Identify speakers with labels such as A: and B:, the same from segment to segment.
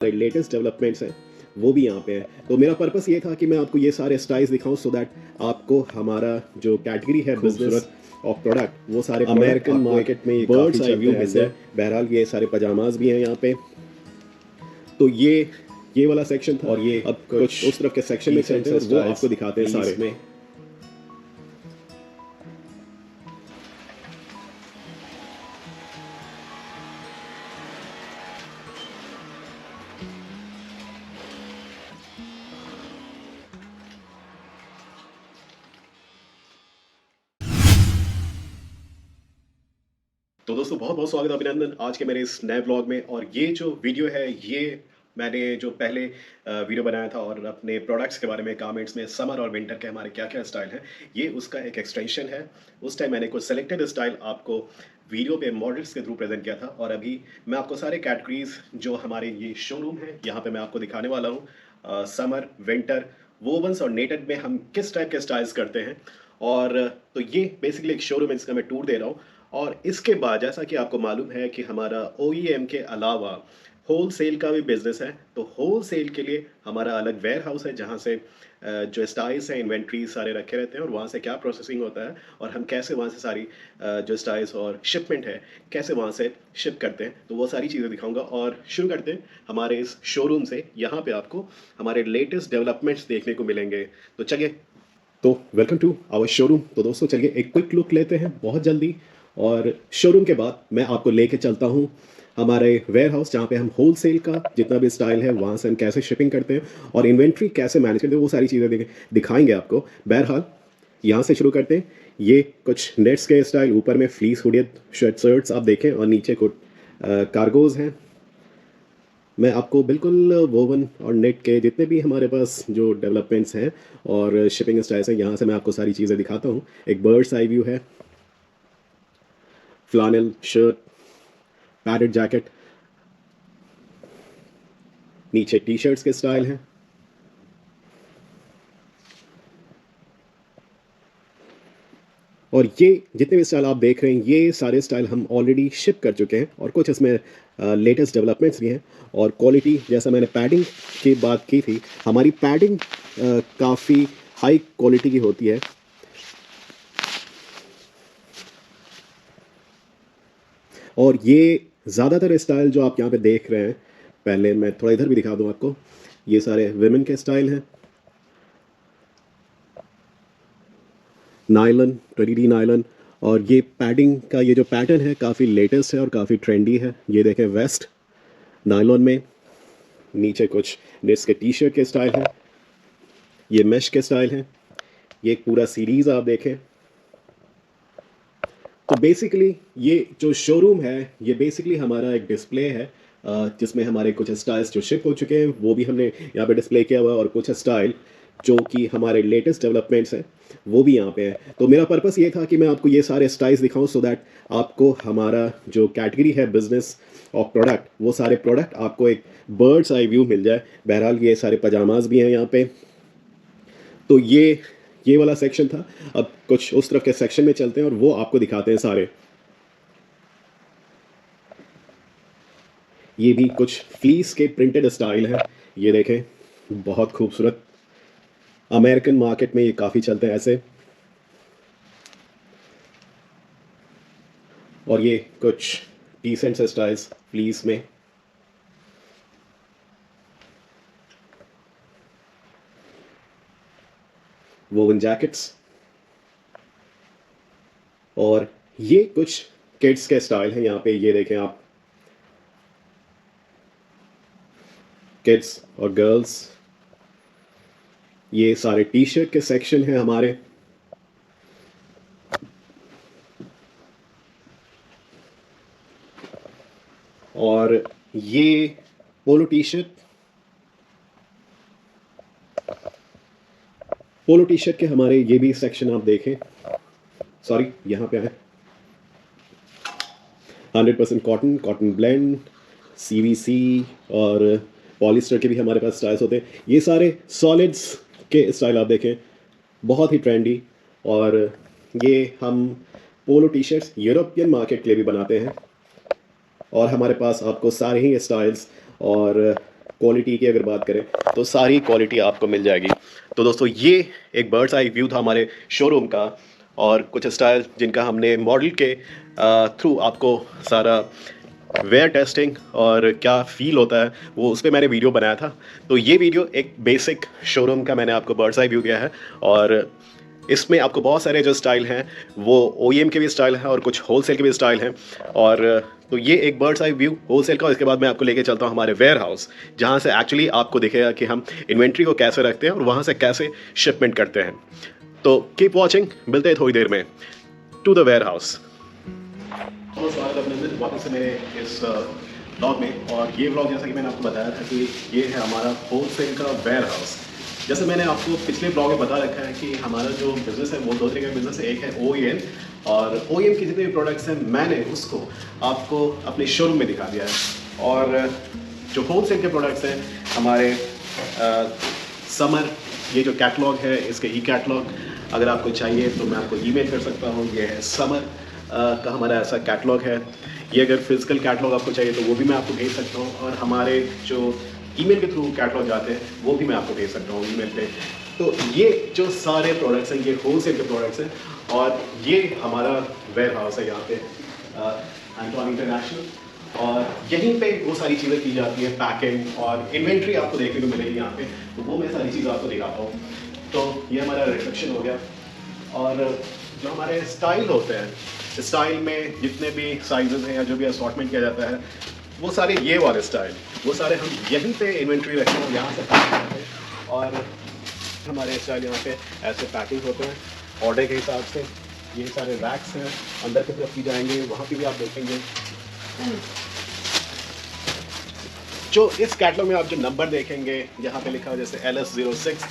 A: Latest developments हैं वो भी यहाँ पे है। तो मेरा पर्पस ये था कि मैं आपको ये सारे स्टाइल्स दिखाऊं सो दैट आपको हमारा जो कैटेगरी है बिजनेस ऑफ प्रोडक्ट वो सारे अमेरिकन मार्केट में बर्ड्स आई व्यू मिल जाए। बहरहाल ये सारे पजामाज भी हैं यहाँ पे। तो ये वाला सेक्शन था और ये अब कुछ उस तरफ के सेक्शन में चलते हैं, वो आपको दिखाते हैं सारे में। तो दोस्तों बहुत बहुत स्वागत है, अभिनंदन आज के मेरे इस नए ब्लॉग में। और ये जो वीडियो है ये मैंने जो पहले वीडियो बनाया था और अपने प्रोडक्ट्स के बारे में कमेंट्स में समर और विंटर के हमारे क्या क्या स्टाइल हैं, ये उसका एक एक्सटेंशन है। उस टाइम मैंने कुछ सेलेक्टेड स्टाइल आपको वीडियो पे मॉडल्स के थ्रू प्रेजेंट किया था और अभी मैं आपको सारे कैटेगरीज जो हमारे ये शोरूम है यहाँ पे मैं आपको दिखाने वाला हूँ। समर विंटर वोवन्स और नेटेड में हम किस टाइप के स्टाइल्स करते हैं। और तो ये बेसिकली एक शोरूम है जिसका मैं टूर दे रहा हूँ। और इसके बाद जैसा कि आपको मालूम है कि हमारा OEM के अलावा होल सेल का भी बिजनेस है। तो होल सेल के लिए हमारा अलग वेयर हाउस है जहाँ से जो स्टाइल्स हैं इन्वेंट्री सारे रखे रहते हैं और वहाँ से क्या प्रोसेसिंग होता है और हम कैसे वहाँ से सारी जो स्टाइल्स और शिपमेंट है कैसे वहाँ से शिप करते हैं, तो वो सारी चीज़ें दिखाऊंगा। और शुरू करते हैं हमारे इस शोरूम से। यहाँ पे आपको हमारे लेटेस्ट डेवलपमेंट्स देखने को मिलेंगे। तो चलिए, तो वेलकम टू आवर शोरूम। तो दोस्तों चलिए एक क्विक लुक लेते हैं बहुत जल्दी और शोरूम के बाद मैं आपको लेके चलता हूँ हमारे वेयर हाउस जहाँ पे हम होल सेल का जितना भी स्टाइल है वहाँ से हम कैसे शिपिंग करते हैं और इन्वेंट्री कैसे मैनेज करते हैं वो सारी चीज़ें दिखाएंगे आपको। बहरहाल यहाँ से शुरू करते हैं। ये कुछ नेट्स के स्टाइल, ऊपर में फ्लीस हुडियड शर्ट्स आप देखें और नीचे कुछ कार्गोज हैं। मैं आपको बिल्कुल वोवन और नेट के जितने भी हमारे पास जो डेवलपमेंट्स हैं और शिपिंग स्टाइल्स हैं यहाँ से मैं आपको सारी चीज़ें दिखाता हूँ। एक बर्ड्स आई व्यू है, फ्लानल शर्ट, पैडेड जैकेट, नीचे टी शर्ट्स के स्टाइल हैं। और ये जितने भी स्टाइल आप देख रहे हैं ये सारे स्टाइल हम ऑलरेडी शिप कर चुके हैं और कुछ इसमें लेटेस्ट डेवलपमेंट्स भी हैं। और क्वालिटी, जैसा मैंने पैडिंग की बात की थी, हमारी पैडिंग काफ़ी हाई क्वालिटी की होती है। और ये ज़्यादातर स्टाइल जो आप यहाँ पे देख रहे हैं, पहले मैं थोड़ा इधर भी दिखा दूँ आपको, ये सारे विमेन के स्टाइल हैं। Nylon, 20D nylon. और ये पैडिंग का ये जो पैटर्न है काफ़ी लेटेस्ट है और काफ़ी ट्रेंडी है। ये देखें, वेस्ट नायलॉन में, नीचे कुछ नेट्स के टी शर्ट के स्टाइल हैं, ये मैश के स्टाइल हैं। ये एक पूरा सीरीज़ आप देखें। तो बेसिकली ये जो शोरूम है ये बेसिकली हमारा एक डिस्प्ले है जिसमें हमारे कुछ स्टाइल्स जो शिप हो चुके हैं वो भी हमने यहाँ पे डिस्प्ले किया हुआ है और कुछ स्टाइल जो कि हमारे लेटेस्ट डेवलपमेंट्स हैं वो भी यहाँ पे है। तो मेरा पर्पस ये था कि मैं आपको ये सारे स्टाइल्स दिखाऊं सो दैट आपको हमारा जो कैटेगरी है बिजनेस ऑफ प्रोडक्ट वो सारे प्रोडक्ट आपको एक बर्ड्स आई व्यू मिल जाए। बहरहाल ये सारे पजामाज भी हैं यहाँ पे। तो ये वाला सेक्शन था। अब कुछ उस तरफ के सेक्शन में चलते हैं और वो आपको दिखाते हैं सारे। ये भी कुछ फ्लीस के प्रिंटेड स्टाइल है, ये देखें, बहुत खूबसूरत। अमेरिकन मार्केट में ये काफ़ी चलते हैं ऐसे। और ये कुछ डिसेंट से स्टाइल्स फ्लीस में। Woven jackets. और ये कुछ किड्स के स्टाइल हैं यहाँ पे, ये देखें आप, किड्स और गर्ल्स। ये सारे टी शर्ट के सेक्शन हैं हमारे। और ये polo T shirt, polo T shirt के हमारे ये भी सेक्शन आप देखें। सॉरी, यहाँ पे है 100% कॉटन, कॉटन ब्लेंड, CVC और पॉलिस्टर के भी हमारे पास स्टाइल्स होते हैं। ये सारे सॉलिड्स के स्टाइल आप देखें, बहुत ही ट्रेंडी। और ये हम polo T shirts European market के लिए भी बनाते हैं। और हमारे पास आपको सारे ही स्टाइल्स और क्वालिटी की अगर बात करें तो सारी क्वालिटी आपको मिल जाएगी। तो दोस्तों ये एक बर्ड्स आई व्यू था हमारे शोरूम का, और कुछ स्टाइल जिनका हमने मॉडल के थ्रू आपको सारा वेयर टेस्टिंग और क्या फ़ील होता है वो उस पे मैंने वीडियो बनाया था। तो ये वीडियो एक बेसिक शोरूम का मैंने आपको बर्ड्स आई व्यू दिया है, और इसमें आपको बहुत सारे जो स्टाइल हैं वो ओईएम के भी स्टाइल हैं और कुछ होलसेल के भी स्टाइल हैं। और तो ये एक बर्ड्स आई व्यू होलसेल का, और इसके बाद मैं आपको लेके चलता हूँ हमारे वेयर हाउस, जहाँ से एक्चुअली आपको दिखेगा कि हम इन्वेंट्री को कैसे रखते हैं और वहाँ से कैसे शिपमेंट करते हैं। तो कीप वॉचिंग, मिलते हैं थोड़ी देर में टू द वेयर हाउस। स्वागत है अभिनंदन वापस से मेरे इस ब्लॉग में। और ये ब्लॉग जैसा कि मैंने आपको बताया था कि ये है हमारा होलसेल का वेयर हाउस। जैसे मैंने आपको पिछले ब्लॉग में बता रखा है कि हमारा जो बिज़नेस है वो दो तरीके का बिज़नेस है। एक है ओईएम, और ओईएम के जितने भी प्रोडक्ट्स हैं मैंने उसको आपको अपने शोरूम में दिखा दिया है। और जो होलसेल के प्रोडक्ट्स हैं हमारे समर, ये जो कैटलॉग है इसके ई कैटलॉग अगर आपको चाहिए तो मैं आपको ईमेल कर सकता हूँ। ये है समर का हमारा ऐसा कैटलॉग है। ये अगर फिजिकल कैटलॉग आपको चाहिए तो वो भी मैं आपको भेज सकता हूँ, और हमारे जो ईमेल के थ्रू कैटलॉग जाते हैं वो भी मैं आपको भेज सकता हूँ ईमेल पे। तो ये जो सारे प्रोडक्ट्स हैं ये होलसेल के प्रोडक्ट्स हैं, और ये हमारा वेयर हाउस है यहाँ पे एंटोन इंटरनेशनल, और यहीं पे वो सारी चीज़ें की जाती है, पैकिंग और इन्वेंट्री आपको देखने को मिलेगी यहाँ पे। तो वो मैं सारी चीज़ें आपको दिखाता हूँ। तो ये हमारा रिसेप्शन हो गया, और जो हमारे स्टाइल होते हैं, स्टाइल में जितने भी साइजेस हैं या जो भी असॉर्टमेंट किया जाता है वो सारे ये वाले स्टाइल, वो सारे हम यहीं पे इन्वेंट्री रखते हैं, यहाँ से पैक करते हैं। और हमारे स्टाइल यहाँ पे ऐसे पैकिंग होते हैं ऑर्डर के हिसाब से। ये सारे रैक्स हैं, अंदर की तरफ की जाएंगे वहाँ पे भी आप देखेंगे। जो इस कैटलॉग में आप जो नंबर देखेंगे यहाँ पे लिखा है जैसे LS06,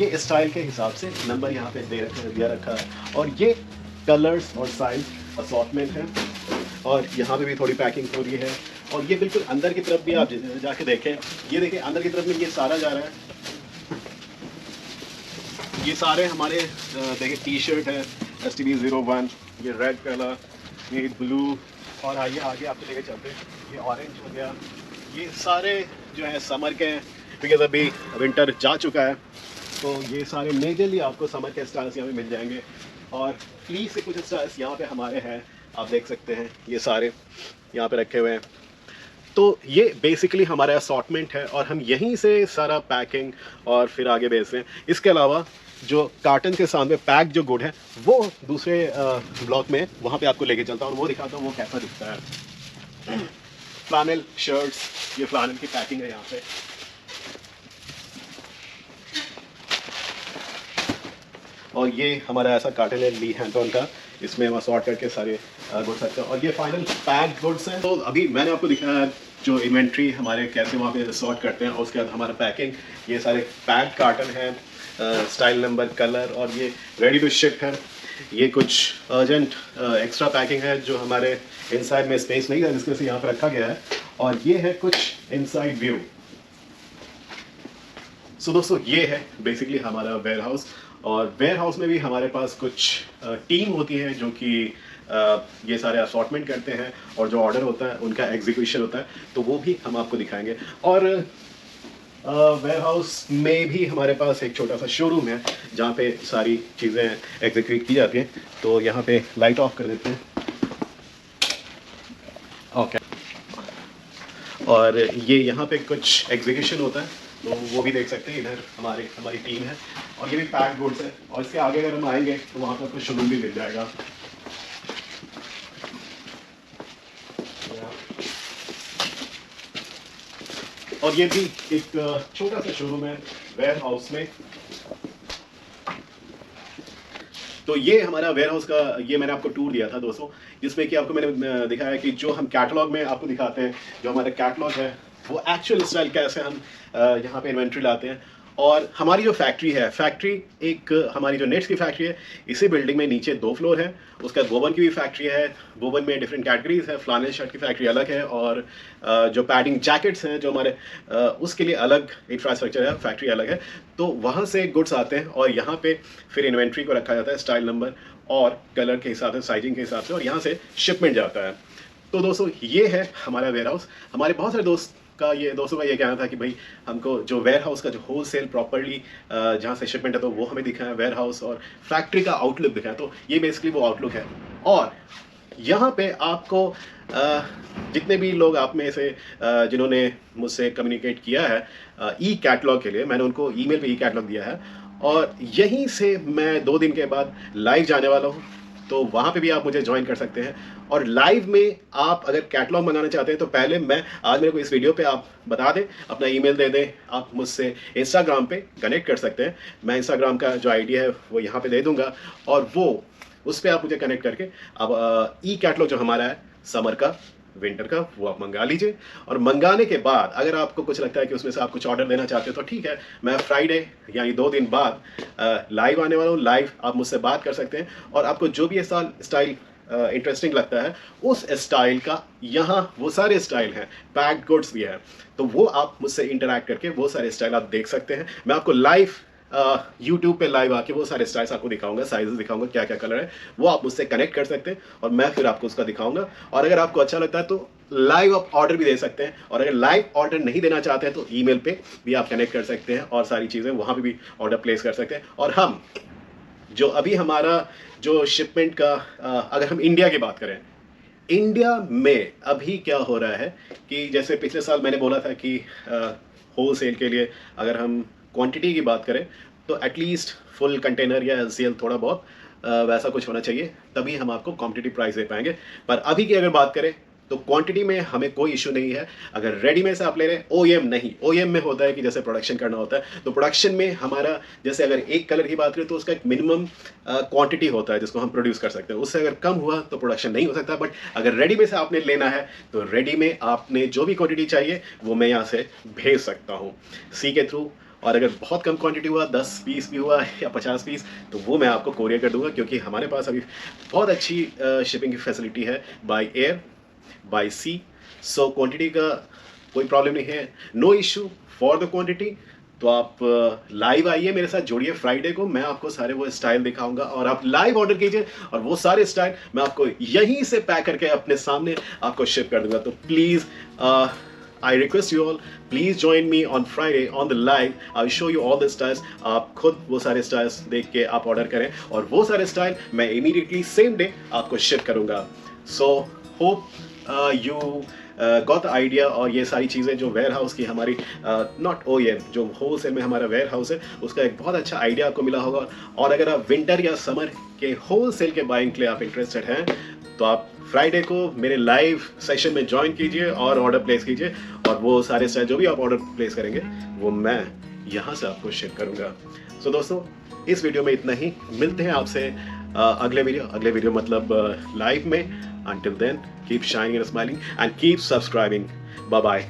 A: ये स्टाइल के हिसाब से नंबर यहाँ पे दिया रखा है। और ये कलर्स और साइज असॉर्टमेंट है, और यहाँ पे भी थोड़ी पैकिंग हो रही है। और ये बिल्कुल अंदर की तरफ भी आप जाके देखें, ये देखिए अंदर की तरफ में ये सारा जा रहा है। ये सारे हमारे देखिए टी शर्ट है STB01, ये रेड कलर, ये ब्लू, और आइए आगे आपको लेके चलते हैं, ये ऑरेंज हो गया। ये सारे जो है समर के हैं, बिकॉज अभी विंटर जा चुका है। तो ये सारे मेजरली आपको समर के स्टाइल्स यहाँ पे मिल जाएंगे। और प्लीज से कुछ स्टाइल्स यहाँ पे हमारे हैं, आप देख सकते हैं ये सारे यहाँ पे रखे हुए हैं। तो ये बेसिकली हमारा असॉर्टमेंट है, और हम यहीं से सारा पैकिंग और फिर आगे भेजते हैं। इसके अलावा जो कार्टन के सामने पैक जो गुड है वो दूसरे ब्लॉक में वहाँ पे आपको लेके चलता हूँ और वो दिखाता हूँ वो कैसा दिखता है। फ्लैनल शर्ट्स, ये फ्लैनल की पैकिंग है यहाँ पे। और ये हमारा ऐसा कार्टन है ली हैंटन का, इसमें हम सॉर्ट करके सारे गुड्स रखते हैं। और ये फाइनल पैक गुड्स हैं। तो अभी मैंने आपको दिखाया जो इन्वेंट्री हमारे कैसे वहाँ पे सॉर्ट करते हैं, और उसके बाद हमारा पैकिंग, ये सारे पैक कार्टन है, स्टाइल नंबर, कलर, और ये रेडी टू शिप है। ये कुछ अर्जेंट एक्स्ट्रा पैकिंग है जो हमारे इनसाइड में स्पेस नहीं है जिसके से यहाँ पर रखा गया है। और ये है कुछ इनसाइड व्यू। सो दोस्तों ये है बेसिकली हमारा वेयर हाउस, और वेयर हाउस में भी हमारे पास कुछ टीम होती है जो कि ये सारे असॉर्टमेंट करते हैं, और जो ऑर्डर होता है उनका एग्जीक्यूशन होता है, तो वो भी हम आपको दिखाएंगे। और वेयर हाउस में भी हमारे पास एक छोटा सा शोरूम है जहाँ पे सारी चीज़ें एग्जीक्यूट की जाती हैं। तो यहाँ पे लाइट ऑफ कर देते हैं, ओके। और ये यहाँ पे कुछ एग्जीक्यूशन होता है तो वो भी देख सकते हैं। इधर हमारी टीम है, और ये भी पैक गुड्स है। और इसके आगे अगर हम आएंगे तो वहाँ पर आपको शोरूम भी मिल जाएगा। और ये भी एक छोटा सा शोरूम है वेयर हाउस में। तो ये हमारा वेयर हाउस का ये मैंने आपको टूर दिया था दोस्तों, जिसमें कि आपको मैंने दिखाया कि जो हम कैटलॉग में आपको दिखाते हैं, जो हमारा कैटलॉग है वो एक्चुअल स्टाइल कैसे हम यहाँ पे इन्वेंट्री लाते हैं। और हमारी जो फैक्ट्री है, फैक्ट्री एक हमारी जो नेट्स की फैक्ट्री है, इसी बिल्डिंग में नीचे 2 फ्लोर है। उसका वोवन की भी फैक्ट्री है, वोवन में डिफरेंट कैटेगरीज है। फ्लानल शर्ट की फैक्ट्री अलग है, और जो पैडिंग जैकेट्स हैं जो हमारे उसके लिए अलग इंफ्रास्ट्रक्चर है, फैक्ट्री अलग है। तो वहाँ से गुड्स आते हैं, और यहाँ पे फिर इन्वेंट्री को रखा जाता है स्टाइल नंबर और कलर के हिसाब से, साइजिंग के हिसाब से, और यहाँ से शिपमेंट जाता है। तो दोस्तों ये है हमारा वेयर हाउस। हमारे बहुत सारे दोस्त का ये दोस्तों का ये कहना था कि भाई हमको जो वेयर हाउस का जो होलसेल प्रॉपर्ली जहाँ से शिपमेंट है तो वो हमें दिखा है, वेयर हाउस और फैक्ट्री का आउटलुक दिखा है। तो ये बेसिकली वो आउटलुक है। और यहाँ पे आपको जितने भी लोग आप में से जिन्होंने मुझसे कम्युनिकेट किया है ई कैटलॉग के लिए, मैंने उनको ईमेल पे ई कैटलॉग दिया है और यहीं से मैं 2 दिन के बाद लाइव जाने वाला हूँ। तो वहाँ पे भी आप मुझे ज्वाइन कर सकते हैं और लाइव में आप अगर कैटलॉग मंगाना चाहते हैं तो पहले मैं आज मेरे को इस वीडियो पे आप बता दें, अपना ईमेल दे दें, आप मुझसे इंस्टाग्राम पे कनेक्ट कर सकते हैं। मैं इंस्टाग्राम का जो आईडी है वो यहाँ पे दे दूंगा और वो उस पर आप मुझे कनेक्ट करके अब ई कैटलॉग जो हमारा है समर का, विंटर का, वो आप मंगा लीजिए। और मंगाने के बाद अगर आपको कुछ लगता है कि उसमें से आप कुछ ऑर्डर देना चाहते हो तो ठीक है, मैं फ्राइडे यानी 2 दिन बाद लाइव आने वाला हूँ। लाइव आप मुझसे बात कर सकते हैं और आपको जो भी स्टाइल इंटरेस्टिंग लगता है उस स्टाइल का, यहाँ वो सारे स्टाइल हैं, पैक्ड गुड्स भी है, तो वो आप मुझसे इंटरैक्ट करके वो सारे स्टाइल आप देख सकते हैं। मैं आपको लाइव यूट्यूब पे लाइव आके वो सारे स्टाइल्स आपको दिखाऊंगा, साइजेस दिखाऊंगा, क्या क्या कलर है, वो आप मुझसे कनेक्ट कर सकते हैं और मैं फिर आपको उसका दिखाऊंगा। और अगर आपको अच्छा लगता है तो लाइव आप ऑर्डर भी दे सकते हैं और अगर लाइव ऑर्डर नहीं देना चाहते हैं तो ईमेल पे भी आप कनेक्ट कर सकते हैं और सारी चीज़ें वहाँ पे भी ऑर्डर प्लेस कर सकते हैं। और हम जो अभी हमारा जो शिपमेंट का अगर हम इंडिया की बात करें, इंडिया में अभी क्या हो रहा है कि जैसे पिछले साल मैंने बोला था कि होल सेल के लिए अगर हम क्वांटिटी की बात करें तो एटलीस्ट फुल कंटेनर या एलसीएल थोड़ा बहुत वैसा कुछ होना चाहिए, तभी हम आपको कॉम्पिटिटिव प्राइस दे पाएंगे। पर अभी की अगर बात करें तो क्वांटिटी में हमें कोई इशू नहीं है। अगर रेडी में से आप ले रहे हैं, ओईएम नहीं, ओईएम में होता है कि जैसे प्रोडक्शन करना होता है तो प्रोडक्शन में हमारा जैसे अगर एक कलर की बात करें तो उसका एक मिनिमम क्वांटिटी होता है जिसको हम प्रोड्यूस कर सकते हैं, उससे अगर कम हुआ तो प्रोडक्शन नहीं हो सकता। बट अगर रेडी में से आपने लेना है तो रेडी में आपने जो भी क्वांटिटी चाहिए वो मैं यहाँ से भेज सकता हूँ सी के थ्रू। और अगर बहुत कम क्वांटिटी हुआ, 10 पीस भी हुआ या 50 पीस, तो वो मैं आपको कोरियर कर दूंगा, क्योंकि हमारे पास अभी बहुत अच्छी शिपिंग की फैसिलिटी है by air, by sea. So quantity का कोई प्रॉब्लम नहीं है, no issue for the quantity. तो आप लाइव आइए, मेरे साथ जुड़िए फ्राइडे को, मैं आपको सारे वो स्टाइल दिखाऊंगा और आप लाइव ऑर्डर कीजिए और वो सारे स्टाइल मैं आपको यहीं से पैक करके अपने सामने आपको शिप कर दूंगा। तो please I request you all, please join me on Friday on the live. I'll show you all the styles. आप खुद वो सारे styles देख के आप ऑर्डर करें और वो सारे स्टाइल मैं immediately same day आपको शिप करूँगा। So hope you got the idea। और ये सारी चीज़ें जो वेयर हाउस की हमारी नॉट OEM, जो होलसेल में हमारा वेयर हाउस है, उसका एक बहुत अच्छा आइडिया आपको मिला होगा। और अगर आप विंटर या समर के होलसेल के बाइंग के लिए आप इंटरेस्टेड हैं तो आप फ्राइडे को मेरे लाइव सेशन में ज्वाइन कीजिए और ऑर्डर प्लेस कीजिए और वो सारे स्टाइल जो भी आप ऑर्डर प्लेस करेंगे वो मैं यहाँ से आपको शेयर करूँगा। सो दोस्तों, इस वीडियो में इतना ही, मिलते हैं आपसे अगले वीडियो मतलब लाइव में। Until then, keep shining and smiling and keep subscribing. Bye bye.